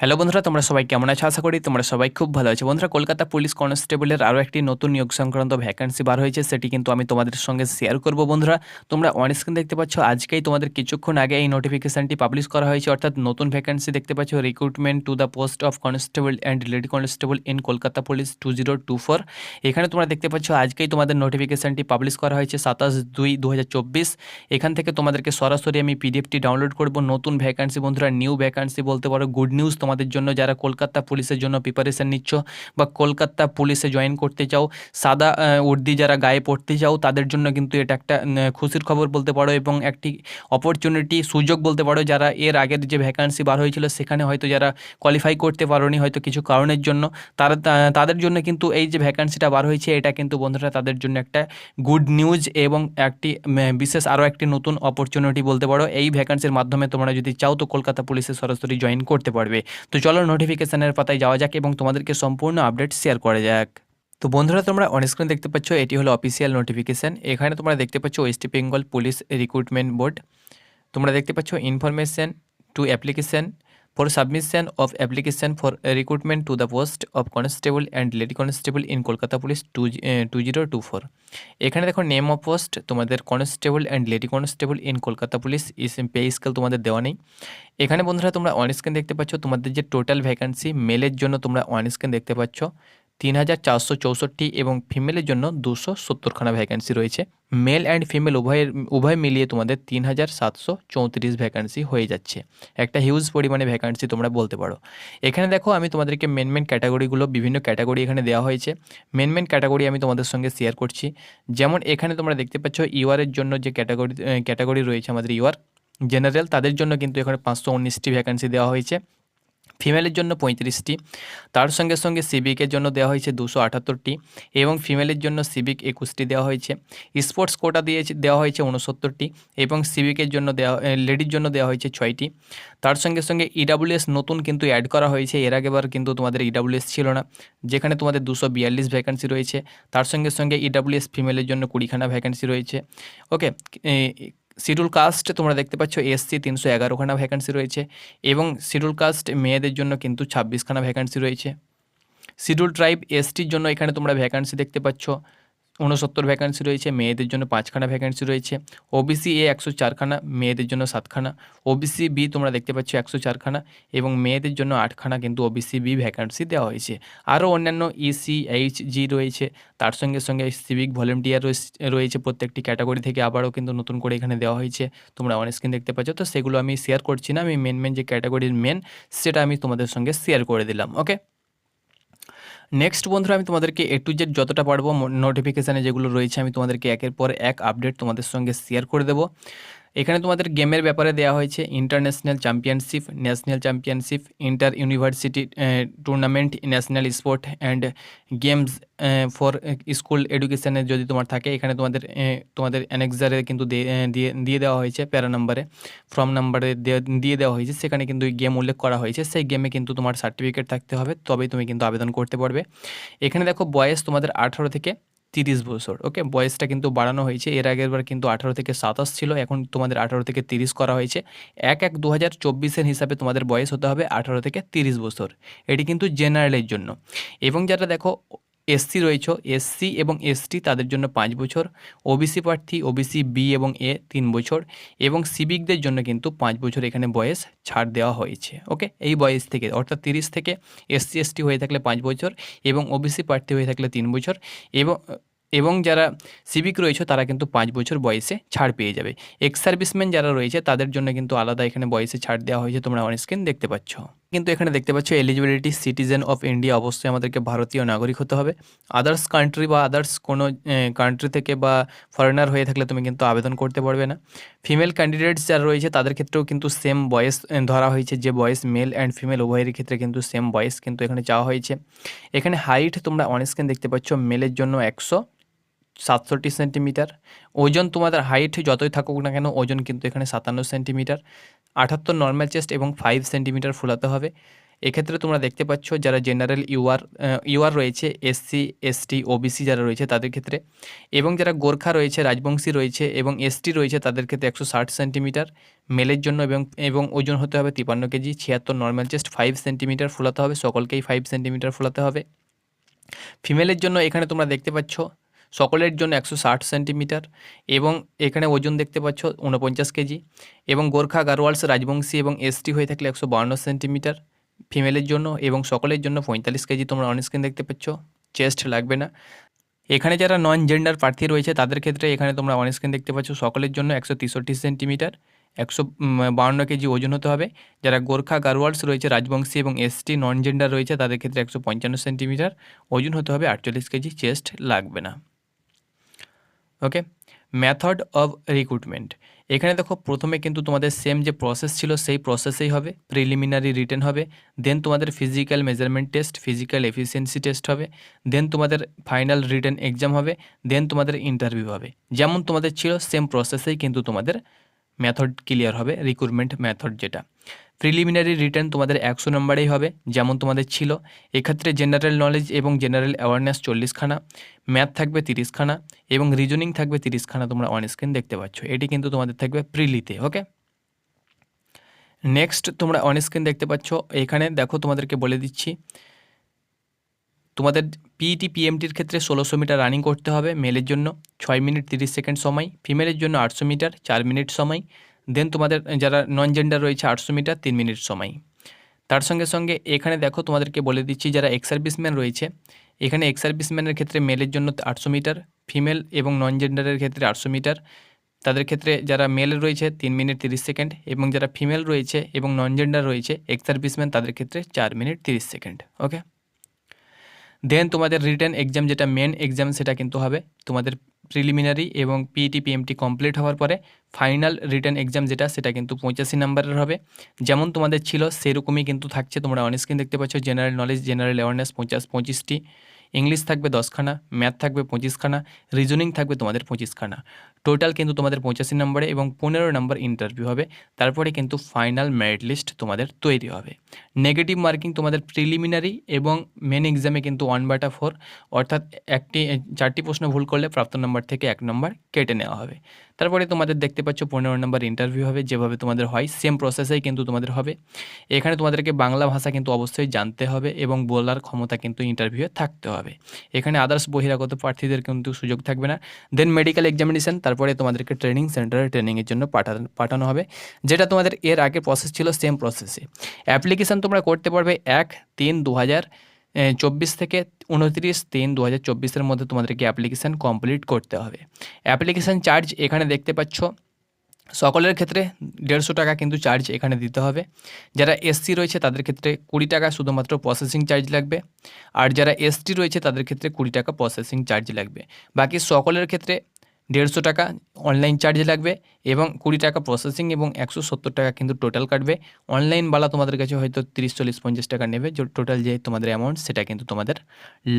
Hello বন্ধুরা, তোমরা সবাই কেমন আছো? আশা করি তোমরা সবাই খুব ভালো আছো। বন্ধুরা, কলকাতা পুলিশ কনস্টেবলের আরও একটি নতুন নিয়োগ সংক্রান্ত ভ্যাকেন্সি বার হয়েছে, সেটি কিন্তু আমি তোমাদের সঙ্গে শেয়ার করব। বন্ধুরা, তোমরা অন স্ক্রিন দেখতে পাচ্ছ, আজকেই তোমাদের কিছুক্ষণ আগে এই নোটিফিকেশনটি পাবলিশ করা হয়েছে, অর্থাৎ নতুন ভ্যাকেন্সি দেখতে পাচ্ছ, recruitment to the post of constable and lady constable in Kolkata police 2024। এখানে তোমরা দেখতে পাচ্ছ আজকেই তোমাদের নোটিফিকেশনটি পাবলিশ করা হয়েছে 27/2/2024। এখান থেকে তোমাদেরকে সরাসরি আমি পিডিএফটি ডাউনলোড করব। নতুন ভ্যাকেন্সি বন্ধুরা, নিউ ভ্যাকেন্সি বলতে পারো, গুড নিউজ তোমাদের জন্য যারা কলকাতা পুলিশের জন্য প্রিপারেশন নিচ্ছ বা কলকাতা পুলিশে জয়েন করতে চাও, সাদা উর্দি যারা গায়ে পড়তে চাও, তাদের জন্য কিন্তু এটা একটা খুশির খবর বলতে পারো এবং একটি অপরচুনিটি, সুযোগ বলতে পারো। যারা এর আগের যে ভ্যাকান্সি বার হয়েছিল সেখানে হয়তো যারা কোয়ালিফাই করতে পারোনি হয়তো কিছু কারণের জন্য, তাদের জন্য কিন্তু এই যে ভ্যাকান্সিটা বার হয়েছে এটা কিন্তু বন্ধুরা তাদের জন্য একটা গুড নিউজ এবং একটি বিশেষ আরও একটি নতুন অপরচুনিটি বলতে পারো। এই ভ্যাকান্সির মাধ্যমে তোমরা যদি চাও তো কলকাতা পুলিশে সরাসরি জয়েন করতে পারবে। তো চলো নোটিফিকেশনের পাতায় যাওয়া যাক এবং তোমাদেরকে সম্পূর্ণ আপডেট শেয়ার করা যাক। তো বন্ধুরা, তোমরা অন স্ক্রিন দেখতে পাচ্ছ, এটি হলো অফিসিয়াল নোটিফিকেশন। এখানে তোমরা দেখতে পাচ্ছ West Bengal police recruitment board. তোমরা দেখতে পাচ্ছ information to application for submission of application for recruitment to the post of constable and lady constable in Kolkata police 2024। এখানে দেখো নেম অফ পোস্ট তোমাদের constable and lady constable in Kolkata police, pay scale তোমাদের দেওয়া নেই। এখানে বন্ধুরা তোমরা অন স্ক্রিন দেখতে পাচ্ছ তোমাদের যে টোটাল ভ্যাকান্সি, মেলের জন্য তোমরা অন স্ক্রিন দেখতে পাচ্ছ 3464 এবং ফিমেলের জন্য 270খানা ভ্যাকান্সি রয়েছে। মেল অ্যান্ড ফিমেল উভয় মিলিয়ে তোমাদের 3734 ভ্যাকান্সি হয়ে যাচ্ছে। একটা হিউজ পরিমাণে ভ্যাকান্সি তোমরা বলতে পারো। এখানে দেখো আমি তোমাদেরকে মেন ক্যাটাগরিগুলো, বিভিন্ন ক্যাটাগরি এখানে দেওয়া হয়েছে। মেন ক্যাটাগরি আমি তোমাদের সঙ্গে শেয়ার করছি। যেমন এখানে তোমরা দেখতে পাচ্ছ ইউআরের জন্য যে ক্যাটাগরি রয়েছে আমাদের ইউআর জেনারেল, তাদের জন্য কিন্তু এখানে 519টি ভ্যাকান্সি দেওয়া হয়েছে। ফিমেলের জন্য 35টি, তার সঙ্গে সঙ্গে সিভিকের জন্য দেওয়া হয়েছে 278টি এবং ফিমেলের জন্য সিভিক 21টি দেওয়া হয়েছে। স্পোর্টস কোটা দেওয়া হয়েছে 69টি এবং সিভিকের জন্য লেডির জন্য দেওয়া হয়েছে 6টি। তার সঙ্গে সঙ্গে ইডাব্লিউএস নতুন কিন্তু অ্যাড করা হয়েছে, এর আগেবার কিন্তু তোমাদের ইডাব্লিউএস ছিল না, যেখানে তোমাদের 242 ভ্যাকান্সি রয়েছে। তার সঙ্গে সঙ্গে ইডাব্লিউএস ফিমেলের জন্য 20খানা ভ্যাকান্সি রয়েছে। ওকে, শিডিউল কাস্ট তোমরা দেখতে পাচ্ছ এসসি 311খানা ভ্যাকান্সি রয়েছে এবং শিডিউল কাস্ট মেয়েদের জন্য কিন্তু 26খানা ভ্যাকান্সি রয়েছে। শিডিউল ট্রাইব এসটির জন্য এখানে তোমরা ভ্যাকান্সি দেখতে পাচ্ছ 69 ভ্যাকান্সি রয়েছে, মেয়েদের জন্য 5খানা ভ্যাকান্সি রয়েছে। ওবিসি এ 104খানা, মেয়েদের জন্য 7খানা। ওবিসি বি তোমরা দেখতে পাচ্ছ 104খানা এবং মেয়েদের জন্য 8খানা কিন্তু ওবিসি বি ভ্যাকান্সি দেওয়া হয়েছে। আরও অন্যান্য ইসি এইচজি রয়েছে, তার সঙ্গে সঙ্গে সিভিক ভলেন্টিয়ার রয়েছে প্রত্যেকটি ক্যাটাগরি থেকে, আবারও কিন্তু নতুন করে এখানে দেওয়া হয়েছে, তোমরা অন স্ক্রিন দেখতে পাচ্ছ। তো সেগুলো আমি শেয়ার করছি না, আমি মেন যে ক্যাটাগরির সেটা আমি তোমাদের সঙ্গে শেয়ার করে দিলাম। ওকে, নেক্সট বন্ধুরা, আমি তোমাদেরকে এ টু জেড যতটা পারবো নোটিফিকেশানে যেগুলো রয়েছে আমি তোমাদেরকে একের পর এক আপডেট তোমাদের সঙ্গে শেয়ার করে দেবো। এখানে তোমাদের গেমের ব্যাপারে দেওয়া হয়েছে international championship, national championship, inter university tournament, national sport and games for school এডুকেশানে যদি তোমার থাকে, এখানে তোমাদের অ্যানেক্সারে কিন্তু দিয়ে দেওয়া হয়েছে, প্যারা নাম্বারে ফর্ম নাম্বারে দিয়ে দেওয়া হয়েছে, সেখানে কিন্তু গেম উল্লেখ করা হয়েছে। সেই গেমে কিন্তু তোমার সার্টিফিকেট থাকতে হবে, তবেই তুমি কিন্তু আবেদন করতে পারবে। এখানে দেখো বয়স তোমাদের 18 থেকে 30 বছর। ওকে, বয়সটা কিন্তু বাড়ানো হয়েছে, এর আগেরবার কিন্তু 18 থেকে 27 ছিল, এখন তোমাদের 18 থেকে 30 করা হয়েছে। 1/1/2024 হিসাবে তোমাদের বয়স হতে হবে 18 থেকে 30 বছর। এটি কিন্তু জেনারেলের জন্য। এবং যারা দেখো এসসি রয়েছে, এসসি এবং এসটি তাদের জন্য 5 বছর, ওবিসি প্রার্থী ওবিসি বি এবং এ 3 বছর এবং সিভিকদের জন্য কিন্তু 5 বছর এখানে বয়স ছাড় দেওয়া হয়েছে। ওকে, এই বয়স থেকে অর্থাৎ 30 থেকে এসসি এসটি হয়ে থাকলে 5 বছর এবং ওবিসি প্রার্থী হয়ে থাকলে 3 বছর এবং যারা সিভিক রয়েছে তারা কিন্তু 5 বছর বয়সে ছাড় পেয়ে যাবে। এক্স সার্ভিসম্যান যারা রয়েছে তাদের জন্য কিন্তু আলাদা এখানে বয়সে ছাড় দেওয়া হয়েছে, তোমরা অন স্ক্রিন দেখতে পাচ্ছ। কিন্তু এখানে দেখতে পাচ্ছ এলিজিবিলিটি সিটিজেন অফ ইন্ডিয়া, অবশ্যই আমাদেরকে ভারতীয় নাগরিক হতে হবে। আদার্স কান্ট্রি বা আদার্স কোনো কান্ট্রি থেকে বা ফরেনার হয়ে থাকলে তুমি কিন্তু আবেদন করতে পারবে না। ফিমেল ক্যান্ডিডেটস যারা রয়েছে তাদের ক্ষেত্রেও কিন্তু সেম বয়স ধরা হয়েছে, যে বয়স মেল অ্যান্ড ফিমেল উভয়ের ক্ষেত্রে কিন্তু সেম বয়স কিন্তু এখানে চাওয়া হয়েছে। এখানে হাইট তোমরা অন স্ক্রিন দেখতে পাচ্ছ, মেলের জন্য 167 সেন্টিমিটার। ওজন তোমাদের হাইট যতই থাকুক না কেন, ওজন কিন্তু এখানে 57 সেন্টিমিটার। 78 নর্মাল চেস্ট এবং 5 সেন্টিমিটার ফুলাতে হবে। এক্ষেত্রে তোমরা দেখতে পাচ্ছ যারা জেনারেল ইউআর রয়েছে, এসসি এসটি ওবিসি যারা রয়েছে তাদের ক্ষেত্রে, এবং যারা গোর্খা রয়েছে, রাজবংশী রয়েছে এবং এসটি রয়েছে তাদের ক্ষেত্রে 160 সেন্টিমিটার মেলের জন্য, এবং ওজন হতে হবে 53 কেজি, 76 নর্মাল চেস্ট, 5 সেন্টিমিটার ফোলাতে হবে, সকলকেই 5 সেন্টিমিটার ফোলাতে হবে। ফিমেলের জন্য এখানে তোমরা দেখতে পাচ্ছ সকলের জন্য 160 সেন্টিমিটার, এবং এখানে ওজন দেখতে পাচ্ছ 49 কেজি, এবং গোর্খা, গারোয়ালস, রাজবংশী এবং এসটি হয়ে থাকলে 152 সেন্টিমিটার ফিমেলের জন্য, এবং সকলের জন্য 45 কেজি তোমরা অন স্ক্রিন দেখতে পাচ্ছ, চেস্ট লাগবে না। এখানে যারা নন জেন্ডার প্রার্থী রয়েছে তাদের ক্ষেত্রে এখানে তোমরা অন স্ক্রিন দেখতে পাচ্ছ সকলের জন্য 163 সেন্টিমিটার, 152 কেজি ওজন হতে হবে। যারা গোর্খা, গারোয়ালস রয়েছে, রাজবংশী এবং এসটি নন জেন্ডার রয়েছে তাদের ক্ষেত্রে 155 সেন্টিমিটার, ওজন হতে হবে 48 কেজি, চেস্ট লাগবে না। ওকে, মেথড অফ রিক্রুটমেন্ট। এখানে দেখো প্রথমে কিন্তু তোমাদের সেম যে প্রসেস ছিল সেই প্রসেসেই হবে। প্রিলিমিনারি রিটেন হবে, দেন তোমাদের physical measurement test, physical efficiency test হবে, দেন তোমাদের ফাইনাল রিটেন এক্সাম হবে, দেন তোমাদের ইন্টারভিউ হবে। যেমন তোমাদের ছিল সেম প্রসেসেই কিন্তু তোমাদের মেথড ক্লিয়ার হবে, রিক্রুটমেন্ট মেথড যেটা। প্রিলিমিনারি রিটেন তোমাদের 100 নম্বরেই হবে যেমন তোমাদের ছিল। এক্ষেত্রে জেনারেল নলেজ এবং জেনারেল অ্যাওয়ারনেস 40 খানা, ম্যাথ থাকবে 30 খানা এবং রিজনিং থাকবে 30 খানা, তোমরা অন স্ক্রিন দেখতে পাচ্ছ। এটি কিন্তু তোমাদের থাকবে প্রিলিতে। ওকে, নেক্সট তোমরা অন স্ক্রিন দেখতে পাচ্ছ, এখানে দেখো তোমাদেরকে বলে দিচ্ছি, তোমাদের পিইটি পিএমটির ক্ষেত্রে 1600 মিটার রানিং করতে হবে মেলের জন্য 6 মিনিট 30 সেকেন্ড সময়, ফিমেলের জন্য 800 মিটার 4 মিনিট সময়, দেন তোমাদের যারা নন জেন্ডার রয়েছে 800 মিটার 3 মিনিট সময়। তার সঙ্গে সঙ্গে এখানে দেখো তোমাদেরকে বলে দিচ্ছি যারা এক্স সার্ভিসম্যান রয়েছে, এখানে এক্স সার্ভিসম্যানের ক্ষেত্রে মেলের জন্য 800 মিটার, ফিমেল এবং নন জেন্ডারের ক্ষেত্রে 800 মিটার। তাদের ক্ষেত্রে যারা মেল রয়েছে 3 মিনিট 30 সেকেন্ড, এবং যারা ফিমেল রয়েছে এবং নন জেন্ডার রয়েছে এক্স সার্ভিসম্যান তাদের ক্ষেত্রে 4 মিনিট 30 সেকেন্ড। ওকে, দেন তোমাদের রিটেন এক্সাম যেটা মেন এক্সাম সেটা কিন্তু হবে তোমাদের প্রিলিমিনারি এবং পিইটি পিএমটি কমপ্লিট হওয়ার পরে ফাইনাল রিটেন এক্সাম যেটা সেটা কিন্তু 85 নাম্বারের হবে। যেমন তোমাদের ছিল সেরকমই কিন্তু থাকছে, তোমরা অন স্ক্রিন দেখতে পাচ্ছ। জেনারেল নলেজ, জেনারেল অ্যাওয়ারনেস 25টি, ইংলিশ থাকবে 10 খানা, ম্যাথ থাকবে 25 খানা, রিজনিং থাকবে তোমাদের 25 খানা। টোটাল কিন্তু তোমাদের 85 নম্বরে এবং 15 নম্বর ইন্টারভিউ হবে। তারপরে কিন্তু ফাইনাল মেরিট লিস্ট তোমাদের তৈরি হবে। নেগেটিভ মার্কিং তোমাদের প্রিলিমিনারি এবং মেন এক্সামে কিন্তু 1/4, অর্থাৎ 4টি প্রশ্ন ভুল করলে প্রাপ্ত নম্বর থেকে 1 নম্বর কেটে নেওয়া হবে। তারপরে তোমাদের দেখতে পাচ্ছ 15 নম্বর ইন্টারভিউ হবে, যেভাবে তোমাদের হয় সেম প্রসেসেই কিন্তু তোমাদের হবে। এখানে তোমাদেরকে বাংলা ভাষা কিন্তু অবশ্যই জানতে হবে এবং বলার ক্ষমতা কিন্তু ইন্টারভিউয়ে থাকতে হবে। এখানে আদার্স বহিরাগত প্রার্থীদের কিন্তু সুযোগ থাকবে না। দেন মেডিকেল এক্সামিনেশন, তারপরে তোমাদেরকে ট্রেনিং সেন্টারে ট্রেনিংয়ের জন্য পাঠানো হবে, যেটা তোমাদের এর আগে প্রসেস ছিল সেম প্রসেসে। অ্যাপ্লিকেশান তোমরা করতে পারবে 1/3/2024 থেকে 29/3/2024 মধ্যে তোমাদেরকে অ্যাপ্লিকেশান কমপ্লিট করতে হবে। অ্যাপ্লিকেশান চার্জ এখানে দেখতে পাচ্ছ সকলের ক্ষেত্রে 150 টাকা কিন্তু চার্জ এখানে দিতে হবে। যারা এসসি রয়েছে তাদের ক্ষেত্রে 20 টাকা শুধুমাত্র প্রসেসিং চার্জ লাগবে, আর যারা এসটি রয়েছে তাদের ক্ষেত্রে 20 টাকা প্রসেসিং চার্জ লাগবে। বাকি সকলের ক্ষেত্রে 150 টাকা অনলাইন চার্জ লাগবে এবং 20 টাকা প্রসেসিং এবং 170 টাকা কিন্তু টোটাল কাটবে। অনলাইনওয়ালা তোমাদের কাছে হয়তো 30, 40, 50 টাকা নেবে, যে টোটাল যে তোমাদের অ্যামাউন্ট সেটা কিন্তু তোমাদের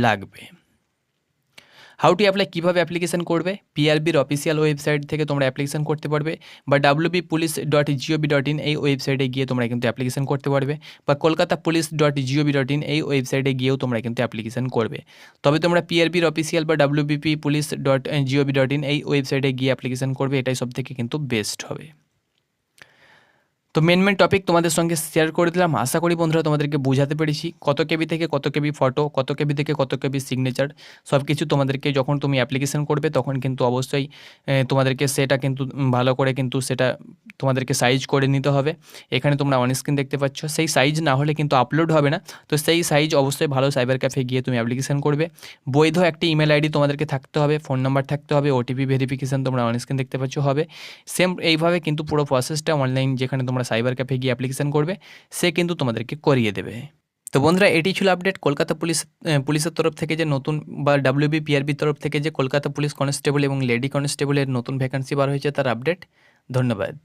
লাগবে। হাউ টু অ্যাপ্লাই, কীভাবে অ্যাপ্লিকেশান করবে? পিআরবির অফিসিয়াল ওয়েবসাইট থেকে তোমরা অ্যাপ্লিকেশান করতে পারবে, বা wbpolice.gov.in এই ওয়েবসাইটে গিয়ে তোমরা কিন্তু অ্যাপ্লিকেশান করতে পারবে, বা kolkatapolice.gov.in এই ওয়েবসাইটে গিয়েও তোমরা কিন্তু অ্যাপ্লিকেশান করবে। তবে তোমরা পিআরবির অফিসিয়াল বা wbpolice.gov.in এই ওয়েবসাইটে গিয়ে অ্যাপ্লিকেশান করবে, এটাই সবথেকে কিন্তু বেস্ট হবে। তো মেন টপিক তোমাদের সঙ্গে শেয়ার করে দিলাম। আশা করি বন্ধুরা তোমাদেরকে বোঝাতে পেরেছি কত কেবি থেকে কত কেবি ফটো, কত কেবি থেকে কত কেবি সিগনেচার, সব কিছু তোমাদেরকে যখন তুমি অ্যাপ্লিকেশন করবে তখন কিন্তু অবশ্যই তোমাদেরকে সেটা কিন্তু ভালো করে কিন্তু সেটা তোমাদেরকে সাইজ করে নিতে হবে। এখানে তোমরা অন স্ক্রিন দেখতে পাচ্ছ, সেই সাইজ না হলে কিন্তু আপলোড হবে না। তো সেই সাইজ অবশ্যই ভালো সাইবার ক্যাফে গিয়ে তুমি অ্যাপ্লিকেশন করবে। বৈধ একটি ইমেল আইডি তোমাদেরকে থাকতে হবে, ফোন নাম্বার থাকতে হবে, ওটিপি ভেরিফিকেশান তোমরা অন স্ক্রিন দেখতে পাচ্ছ হবে। সেম এইভাবে কিন্তু পুরো প্রসেসটা অনলাইন যেখানে তোমরা সাইবার ক্যাফে গিয়ে অ্যাপ্লিকেশান করবে সে কিন্তু তোমাদেরকে করিয়ে দেবে। তো বন্ধুরা এটি ছিল আপডেট কলকাতা পুলিশের তরফ থেকে যে নতুন, বা WBPRBর তরফ থেকে যে কলকাতা পুলিশ কনস্টেবল এবং লেডি কনস্টেবলের নতুন ভ্যাকান্সি বার হয়েছে তার আপডেট। ধন্যবাদ।